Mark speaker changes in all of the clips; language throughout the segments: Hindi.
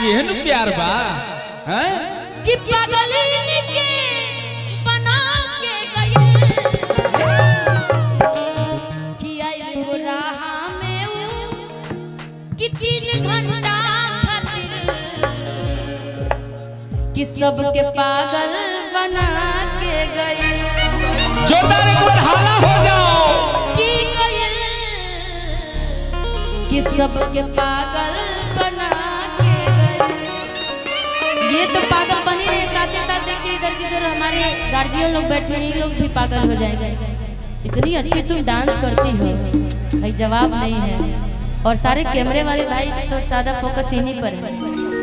Speaker 1: ये न प्यार बा हैं
Speaker 2: कि पागलिन के बना के गए कि आई गुराहा में कि 3 घंटा खातिर कि सबके पागल बना के गए।
Speaker 1: जोरदार एक बार हाला हो जाओ
Speaker 2: कि गए कि सबके पागल बना के गए। ये तो पागल बनी रहे, साथ ही साथ देखिए इधर जिधर हमारे गार्जियन लोग बैठे हैं ये लोग भी पागल हो जाएंगे। इतनी अच्छी तुम डांस करती हो भाई, जवाब नहीं है। और सारे कैमरे वाले भाई तो सादा फोकस इन्हीं पर है।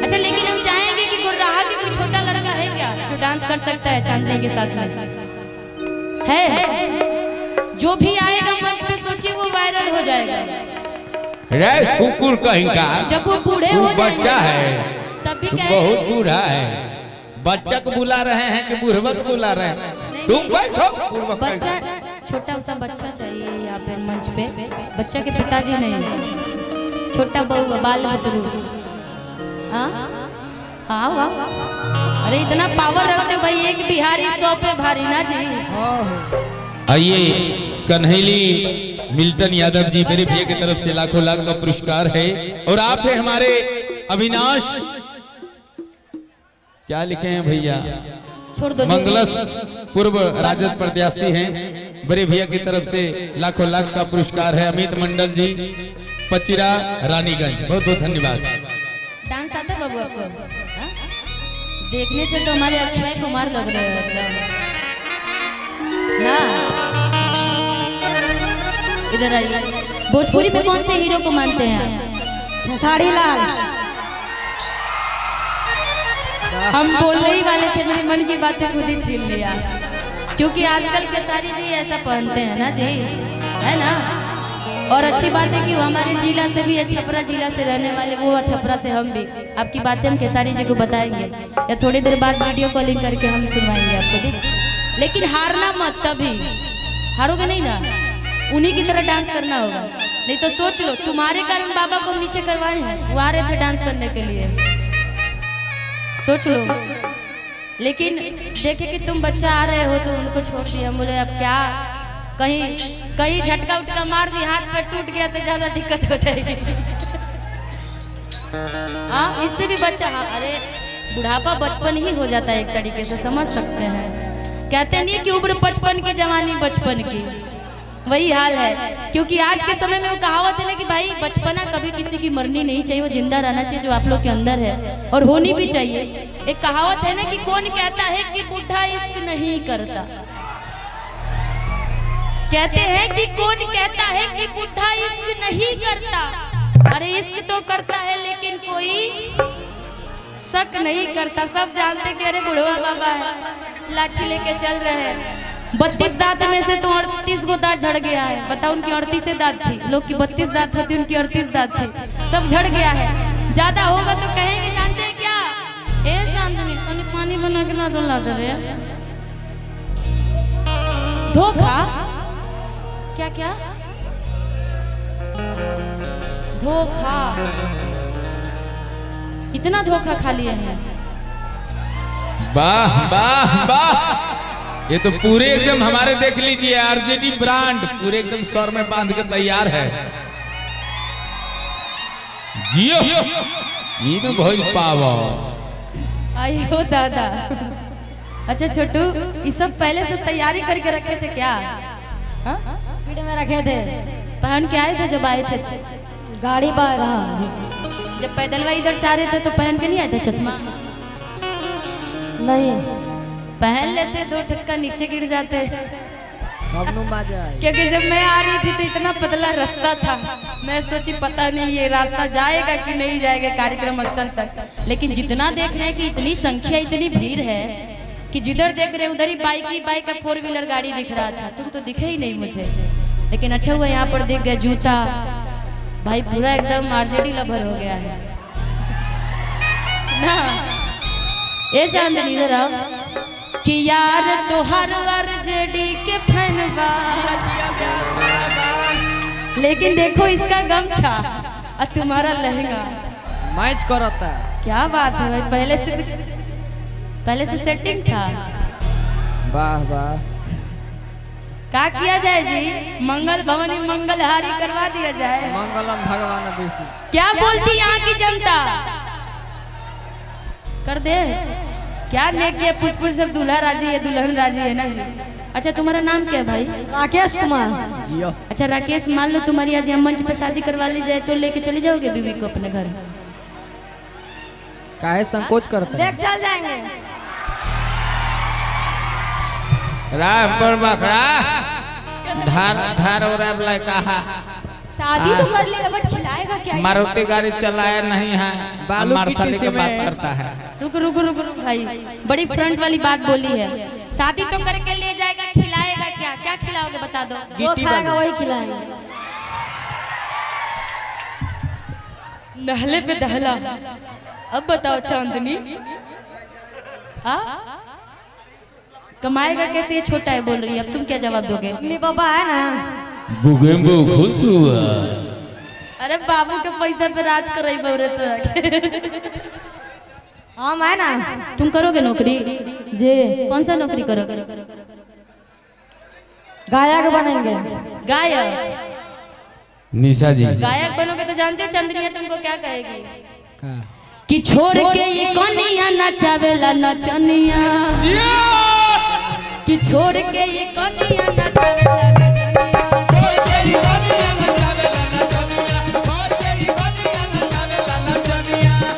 Speaker 2: अच्छा लेकिन हम चाहेंगे कि गुर्राहा की कोई छोटा लड़का है क्या जो डांस कर सकता है चांदनी के साथ में? है जो भी आएगा मंच पे सोचिए वो वायरल हो जाएगा।
Speaker 1: रे कुकुर कहीं का
Speaker 2: जब वो बूढ़े हो जाएंगे
Speaker 1: बच्चा है
Speaker 2: तब भी
Speaker 1: बहुत बूढ़ा है। बच्चा को बुला रहे हैं कि बुढ़वा को बुला रहे हैं? तुम बैठो।
Speaker 2: बच्चा छोटा सा बच्चा चाहिए यहाँ पे मंच पे। बच्चा के पिताजी नहीं, छोटा बहू बाल बतरू। हाँ हाँ वाह, अरे इतना पावर रखते हो भाई, एक बिहारी 100 पे भारी ना जी।
Speaker 1: आइए कन्हैली मिल्टन यादव जी मेरे भैया की तरफ से लाखों लाख का पुरस्कार है। और आप है हमारे अविनाश, क्या लिखे हैं भैया,
Speaker 2: छोड़ दो
Speaker 1: मंगलस पूर्व राजद प्रत्याशी हैं, बड़े भैया की तरफ से लाखों लाख का पुरस्कार है। अमित मंडल जी पचिरा रानीगंज, बहुत बहुत धन्यवाद।
Speaker 2: डांस आता है बाबू आपको? हाँ? देखने से तो हमारे अक्षय कुमार लग रहे हो एकदम ना। इधर आइए। भोजपुरी में कौन से हीरो को मानते हैं? खेसारी लाल। हम बोलने ही वाले थे, मेरे मन की बातें खुद ही छीन लिया, क्योंकि आजकल खेसारी जी ऐसा पहनते हैं ना जी, है ना। और अच्छी बात है कि वो हमारे जिला से भी है, छपरा जिला से रहने वाले वो, छपरा से हम भी। आपकी बातें हम खेसारी जी को बताएंगे या थोड़ी देर बाद वीडियो कॉलिंग करके हम सुनवाएंगे आपको, देख। लेकिन हारना मत, तभी हारोगे नहीं ना, उन्हीं की तरह डांस करना होगा। नहीं तो सोच लो तुम्हारे कारण बाबा को नीचे करवाए हैं, वो आ रहे थे डांस करने के लिए, सोच लो। लेकिन देखे कि तुम बच्चा आ रहे हो तो उनको छोड़ दिया। हम बोले अब क्या, कहीं झटका उटका मार दी, हाथ पे टूट गया तो ज्यादा दिक्कत हो जाएगी। हाँ इससे भी बच्चा, अरे बुढ़ापा बचपन ही हो जाता है एक तरीके से, समझ सकते हैं। कहते नहीं कि उम्र 55 की जवानी बचपन की, वही हाल है। क्योंकि आज के समय में वो कहावत है ना कि भाई बचपना कभी किसी की मरनी नहीं चाहिए, वो जिंदा रहना चाहिए जो आप लोग के अंदर है, और होनी भी चाहिए। एक कहावत है ना कि कौन कहता है कि बुढ़ा इश्क नहीं करता, कहते हैं कि कौन कहता है कि बुढ़ा इश्क नहीं करता। अरे इश्क तो करता है लेकिन कोई शक नहीं करता। सब जानते कि अरे बुढ़वा बाबा है, लाठी लेके चल रहे हैं। 32 दांत में से तो 38 को दांत झड़ गया है। बताओ, उनकी 38 दांत थी, लोग की 32 दांत थी, उनकी 38 दांत थी, सब झड़ गया है। ज्यादा होगा तो कहेंगे जानते हैं क्या, ए चांदनी पानी बना के ना डोला दे रहे। धोखा क्या क्या, धोखा, इतना धोखा खा लिए हैं।
Speaker 1: वाह वाह वाह, ये तो पूरे एकदम हमारे देख लीजिए आरजेडी ब्रांड पूरे एकदम सर में बांध के तैयार है। जियो ये तो बहुत पावर।
Speaker 2: आइयो दादा। अच्छा छोटू, ये सब पहले से तैयारी करके रखे थे क्या? पीढ़े में रखे थे, पहन के आए थे जब आए थे गाड़ी पर। जब पैदलवा इधर से आ रहे थे तो पहन के नहीं आए थे चश्मा? नहीं, पहन लेते, 2 ठक्का नीचे गिर जाते। क्योंकि जब मैं आ रही थी तो इतना पतला रास्ता था, मैं सोची पता नहीं ये रास्ता जाएगा कि नहीं जाएगा कार्यक्रम स्थल तक। लेकिन जितना देख रहे हैं कि इतनी संख्या, इतनी भीड़ है कि जिधर देख रहे उधर ही बाइक ही बाइक का 4 व्हीलर गाड़ी दिख रहा था। तुम तो दिखे ही नहीं मुझे, लेकिन अच्छा हुआ यहाँ पर दिख गया। जूता भाई पूरा एकदम आरजेडी लवर हो गया है ना। ये चांदनी इधर आओ कि यार तो हर आरजेडी के फैन बा, लेकिन देखो इसका गमछा और तुम्हारा लहंगा
Speaker 3: मैच करता है।
Speaker 2: क्या बात है भाई, पहले से सेटिंग था।
Speaker 3: वाह वाह।
Speaker 2: क्या किया जाए जी, मंगल भवनी मंगल हारी करवा दिया जाए।
Speaker 3: मंगलम भगवान विष्णु।
Speaker 2: क्या बोलती यहाँ की जनता, कर दे क्या नेक के पुष्प सब दूल्हा राजी है दुल्हन राजी है ना जी। अच्छा तुम्हारा नाम क्या है भाई?
Speaker 4: राकेश कुमार।
Speaker 3: जियो।
Speaker 2: अच्छा राकेश, मान लो तुम्हारी आज यहाँ मंच पे शादी करवा ली जाए तो लेके चले जाओगे बीवी को अपने घर?
Speaker 3: काहे संकोच करते हैं?
Speaker 4: देख चल जाएंगे।
Speaker 1: राम पर बकरा धार धार और अब लड़का है।
Speaker 2: शादी तो कर लेगा बट खिलाएगा क्या?
Speaker 1: मारुति गाड़ी चलाया नहीं है,
Speaker 3: बालू
Speaker 1: मार्शल
Speaker 3: की
Speaker 1: के बात
Speaker 3: में।
Speaker 1: करता है।
Speaker 2: रुक रुक रुक रुक भाई, बड़ी फ्रंट वाली बात बोली है। शादी तो करके ले जाएगा, खिलाएगा क्या? क्या खिलाओगे बता दो।
Speaker 4: जो खाएगा वही खिलाएंगे।
Speaker 2: नहले पे दहला, अब बताओ चांदनी, हाँ कमाएगा कैसे? ये छोटा है बोल रही है, अब तुम क्या जवाब दोगे?
Speaker 4: मम्मी पापा है ना,
Speaker 1: बुगेम्बो खुश हुआ।
Speaker 2: अरे बाबू के पैसा पे राज कर रही बौरे तो।
Speaker 4: हम है ना।
Speaker 2: तुम करोगे नौकरी?
Speaker 4: जी
Speaker 2: कौन सा नौकरी करोगे?
Speaker 4: गायक बनेंगे।
Speaker 2: गायक?
Speaker 1: निशा जी
Speaker 2: गायक बनोगे तो जानते हो चंद्रिया तुमको क्या कहेगी
Speaker 3: का?
Speaker 2: कि छोड़ के ये कनिया नचावेला नचनिया, कि छोड़ के ये कनिया नचावेला नचनिया।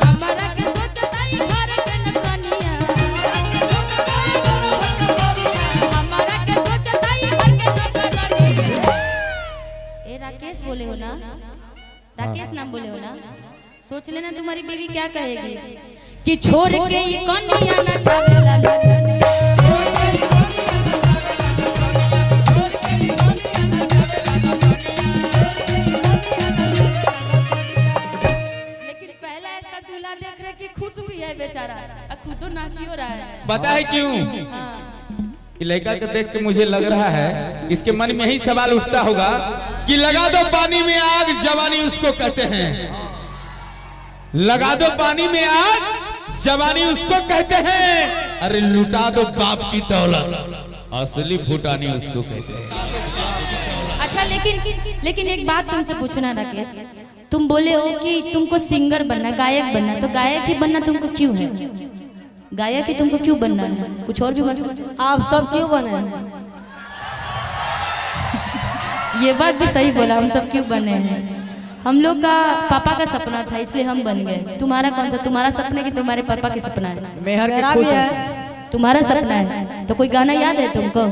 Speaker 2: हमारा के सोचता ये घर के नचनिया, हमारा के सोचता ये घर के नचनिया। ए राकेश बोले हो ना? राकेश नाम बोले हो ना? सोच लेना तुम्हारी बीवी क्या कहेगी कि छोड़ के ये कनिया नचावेला नचनिया। लेकिन पहला ऐसा दूल्हा देख रहे कि खुश भी है बेचारा, और खुद तो नाची हो रहा है।
Speaker 1: पता है क्यों?
Speaker 2: हाँ।
Speaker 1: ये लड़का को देख के मुझे लग रहा है इसके मन में यही सवाल उठता होगा कि लगा दो पानी में आग, जवानी उसको कहते हैं। लगा दो पानी में आग, जवानी उसको कहते हैं। अरे लुटा दो बाप की दौलत, असली फुटानी उसको कहते हैं।
Speaker 2: अच्छा लेकिन एक बात तुमसे पूछना राकेश, तुम बोले हो कि तुमको सिंगर बनना, गायक बनना, तो गायक ही बनना तुमको क्यों है? गायक ही तुमको क्यों बनना है? कुछ और भी बन सकते हो।
Speaker 4: आप सब क्यों बने हैं?
Speaker 2: ये बात भी सही बोला, हम सब क्यों बने हैं। हम लोग का पापा का सपना था इसलिए हम बन गए। तुम्हारा कौन सा? तुम्हारा सपना कि तुम्हारे पापा का सपना है?
Speaker 3: मेहर के
Speaker 4: मेरा
Speaker 3: खुश
Speaker 4: भी
Speaker 3: है।
Speaker 4: है।
Speaker 2: तुम्हारा सपना है तो कोई गाना याद है तुमको?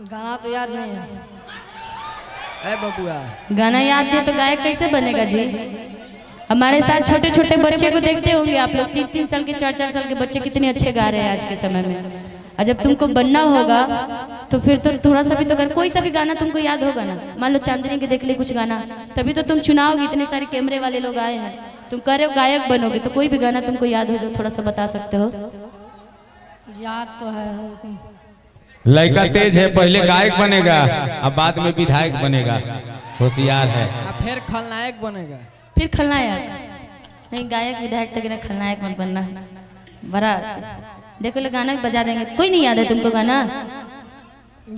Speaker 4: गाना तो याद नहीं है।
Speaker 3: ए बबुआ।
Speaker 2: गाना याद है तो गायक कैसे बनेगा जी? हमारे साथ छोटे छोटे बच्चे को देखते होंगे आप लोग, 3-3 साल के 4-4 साल के बच्चे कितने अच्छे गा रहे हैं आज के समय में। और जब तुमको बनना होगा तो फिर तो थोड़ा सा भी तो कोई सा भी गाना तुमको याद होगा ना। मान लो चांदनी के देख ले कुछ गाना, तभी तो तुम चुनाओगे। इतने सारे कैमरे वाले लोग आए हैं, तुम कह रहे हो गायक बनोगे, तो कोई भी गाना तुमको याद हो जो थोड़ा सा बता सकते हो?
Speaker 4: याद तो है।
Speaker 1: लड़का तेज है, पहले गायक बनेगा अब बाद में विधायक बनेगा, होशियार है।
Speaker 3: अब फिर खलनायक बनेगा।
Speaker 2: फिर खलनायक नहीं, गायक विधायक तक ना, खलनायक मत बनना। बड़ा देखो लोग गाना भी बजा देंगे। कोई नहीं याद है तुमको गाना?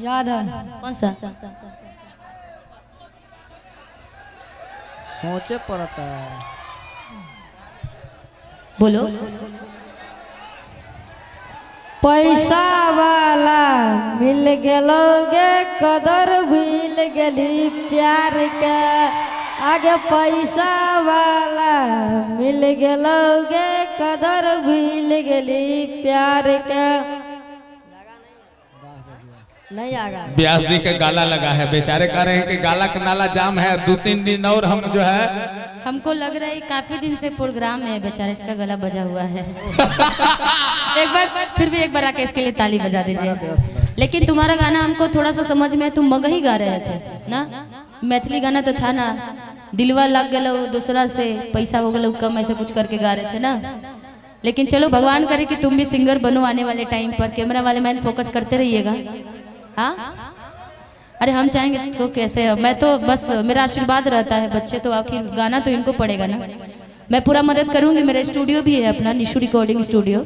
Speaker 4: याद है।
Speaker 2: कौन सा?
Speaker 3: सोचे पड़ता है।
Speaker 2: बोलो।
Speaker 4: पैसा वाला मिल गेलोगे, कदर भूल गेली प्यार के। आगे पैसा वाला मिल गेलोगे, कदर भूल गेली प्यार के। नहीं आगा।
Speaker 1: ब्यास जी का गाला लगा है, बेचारे कह रहे हैं कि गाला का नाला जाम है, 2-3 दिन और हम जो है।
Speaker 2: हमको लग रहा है काफी दिन से प्रोग्राम में बेचारे इसका गला बजा हुआ है। एक बार फिर भी एक बार आके इसके लिए ताली बजा दीजिए। लेकिन तुम्हारा गाना हमको थोड़ा सा समझ में, तुम मगही गा रहे थे ना? मैथिली गाना तो था ना, दिलवा लग गलो दूसरा से, पैसा हो गलो कम, ऐसे कुछ करके गा रहे थे ना। लेकिन चलो भगवान करे कि तुम भी सिंगर बनो आने वाले टाइम पर। कैमरा वाले मैन फोकस करते रहिएगा। हाँ अरे हम चाहेंगे तो कैसे, मैं तो बस मेरा आशीर्वाद रहता है। बच्चे तो आखिर गाना तो इनको पड़ेगा ना। मैं पूरा मदद करूंगी। मेरा स्टूडियो भी है अपना, निशु रिकॉर्डिंग स्टूडियो।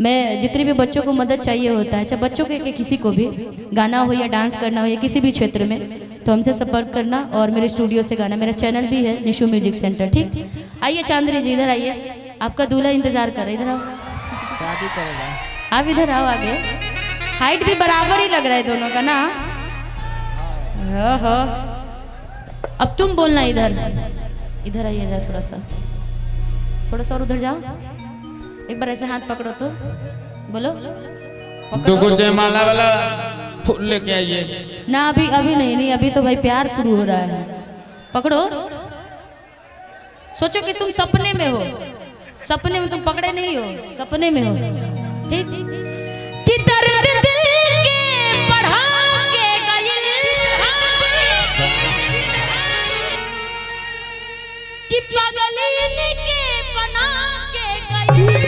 Speaker 2: मैं जितने भी बच्चों को मदद चाहिए होता है, चाहे बच्चों के किसी को भी गाना हो या डांस करना हो या किसी भी क्षेत्र में, तो हमसे संपर्क करना और मेरे स्टूडियो से गाना। मेरा चैनल भी है निशु म्यूजिक सेंटर। ठीक, आइए चांदनी जी इधर आइए, आपका दूल्हा इंतजार कर रहा है, इधर आओ।
Speaker 3: शादी करेगा।
Speaker 2: आप इधर आओ आगे, हाइट भी बराबर ही लग रहा है दोनों का ना। हो अब तुम बोलना, इधर इधर आइए जा, थोड़ा सा और उधर जाओ। एक बार ऐसे हाथ पकड़ो तो बोलो,
Speaker 1: दो जयमाला वाला फूल लेके आइए
Speaker 2: ना। अभी नहीं, अभी तो भाई प्यार शुरू हो रहा है। पकड़ो, सोचो कि तुम सपने में हो, सपने में तुम पकड़े नहीं हो, सपने में हो। ठीक, कि दर्द दिल के बढ़ा के गइल, कि पागलिन के बना के गइल,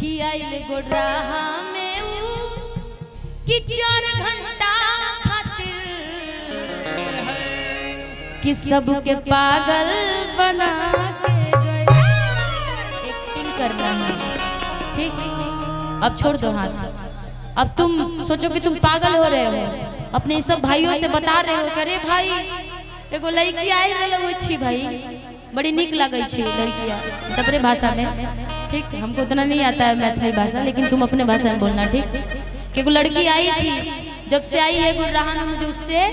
Speaker 2: कि आइल गोडराहा में ऊ, कि 4 घंटा खातिर, कि सबके पागल बना के गए। एक्टिंग करना है, ठीक। अब छोड़ दो हाथ। अब तुम सोचो कि तुम पागल हो रहे हो, अपने सब भाइयों से बता रहे हो कि अरे भाई एगो लड़की आई रहल छी भाई, बड़ी निक लगे छी लड़कियां अपने भाषा में। ठीक, हमको उतना नहीं आता है मैथिली भाषा, लेकिन तुम अपने भाषा में बोलना। ठीक, कि एगो लड़की आई थी, जब से आई है गुरराहा में मुझे उससे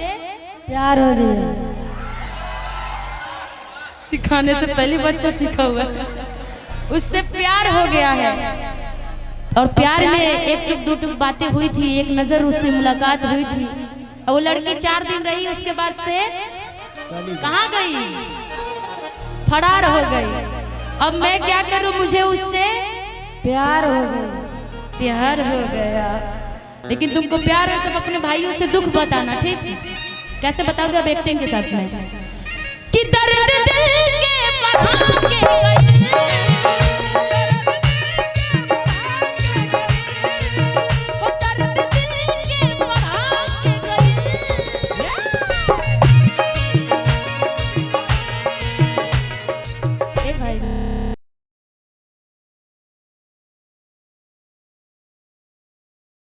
Speaker 4: प्यार हो गया।
Speaker 2: सिखाने से पहले बच्चा सीखा हुआ, उससे प्यार हो गया है। और प्यार में एक टुक दो टुक बातें हुई थी, एक नजर उससे मुलाकात हुई थी, और वो लड़की 4 दिन रही, उसके बाद से कहाँ गई, फरार हो गई। अब मैं क्या करूं, मुझे उससे
Speaker 4: प्यार हो गया।
Speaker 2: प्यार हो गया। लेकिन तुमको प्यार है, सब अपने भाइयों से दुख बताना। ठीक, कैसे बताओगे अब एक्टिंग के साथ में, कि दर्द दिल के बढ़ा